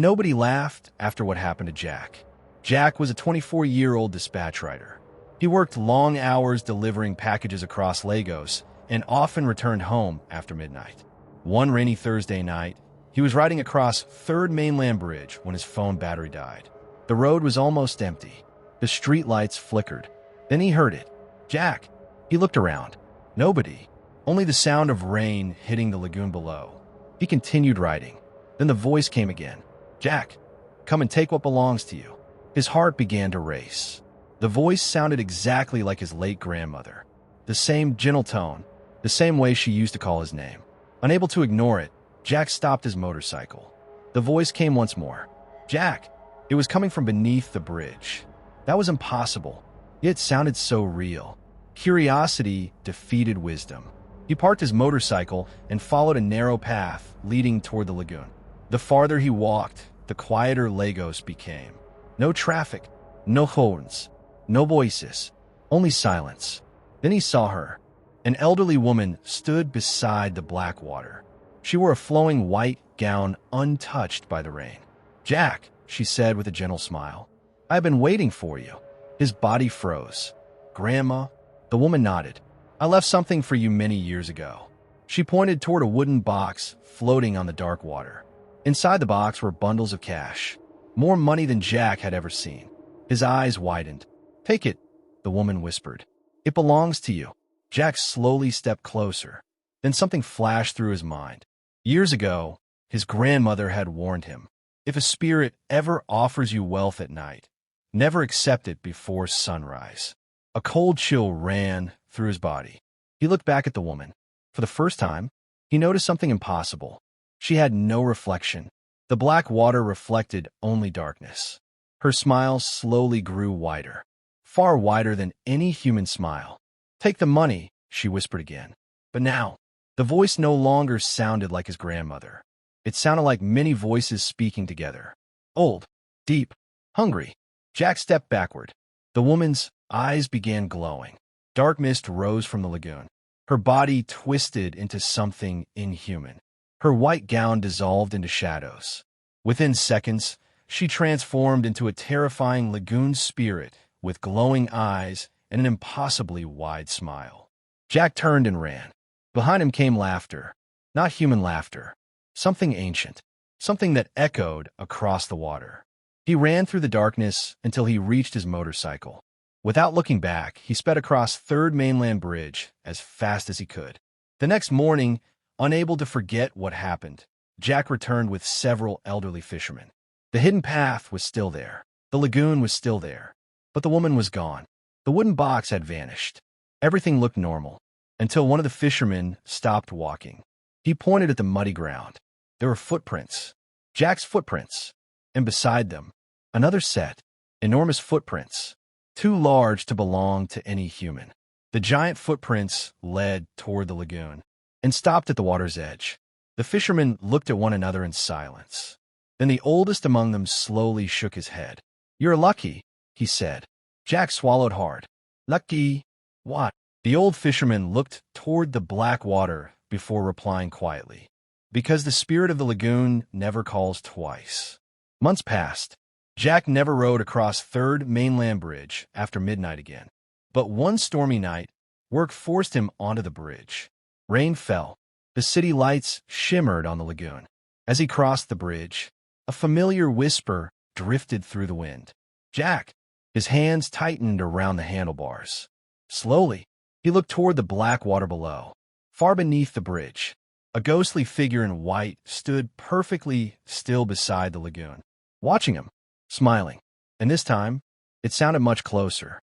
Nobody laughed after what happened to Jack. Jack was a 24-year-old dispatch rider. He worked long hours delivering packages across Lagos and often returned home after midnight. One rainy Thursday night, he was riding across Third Mainland Bridge when his phone battery died. The road was almost empty. The street lights flickered. Then he heard it. Jack. He looked around. Nobody. Only the sound of rain hitting the lagoon below. He continued riding. Then the voice came again. Jack, come and take what belongs to you. His heart began to race. The voice sounded exactly like his late grandmother. The same gentle tone, the same way she used to call his name. Unable to ignore it, Jack stopped his motorcycle. The voice came once more. Jack! It was coming from beneath the bridge. That was impossible. It sounded so real. Curiosity defeated wisdom. He parked his motorcycle and followed a narrow path leading toward the lagoon. The farther he walked, the quieter Lagos became. No traffic, no horns, no voices, only silence. Then he saw her. An elderly woman stood beside the black water. She wore a flowing white gown untouched by the rain. Jack, she said with a gentle smile, I've been waiting for you. His body froze. Grandma? The woman nodded. I left something for you many years ago. She pointed toward a wooden box floating on the dark water. Inside the box were bundles of cash. More money than Jack had ever seen. His eyes widened. Take it, the woman whispered. It belongs to you. Jack slowly stepped closer. Then something flashed through his mind. Years ago, his grandmother had warned him, if a spirit ever offers you wealth at night, never accept it before sunrise. A cold chill ran through his body. He looked back at the woman. For the first time, he noticed something impossible. She had no reflection. The black water reflected only darkness. Her smile slowly grew wider, far wider than any human smile. Take the money, she whispered again. But now, the voice no longer sounded like his grandmother. It sounded like many voices speaking together. Old, deep, hungry. Jack stepped backward. The woman's eyes began glowing. Dark mist rose from the lagoon. Her body twisted into something inhuman. Her white gown dissolved into shadows. Within seconds, she transformed into a terrifying lagoon spirit with glowing eyes and an impossibly wide smile. Jack turned and ran. Behind him came laughter. Not human laughter. Something ancient. Something that echoed across the water. He ran through the darkness until he reached his motorcycle. Without looking back, he sped across Third Mainland Bridge as fast as he could. The next morning, unable to forget what happened, Jack returned with several elderly fishermen. The hidden path was still there. The lagoon was still there. But the woman was gone. The wooden box had vanished. Everything looked normal, until one of the fishermen stopped walking. He pointed at the muddy ground. There were footprints. Jack's footprints. And beside them, another set. Enormous footprints. Too large to belong to any human. The giant footprints led toward the lagoon and stopped at the water's edge. The fishermen looked at one another in silence. Then the oldest among them slowly shook his head. You're lucky, he said. Jack swallowed hard. Lucky? What? The old fisherman looked toward the black water before replying quietly. Because the spirit of the lagoon never calls twice. Months passed. Jack never rode across Third Mainland Bridge after midnight again. But one stormy night, work forced him onto the bridge. Rain fell. The city lights shimmered on the lagoon. As he crossed the bridge, a familiar whisper drifted through the wind. Jack! His hands tightened around the handlebars. Slowly, he looked toward the black water below. Far beneath the bridge, a ghostly figure in white stood perfectly still beside the lagoon, watching him, smiling. And this time, it sounded much closer.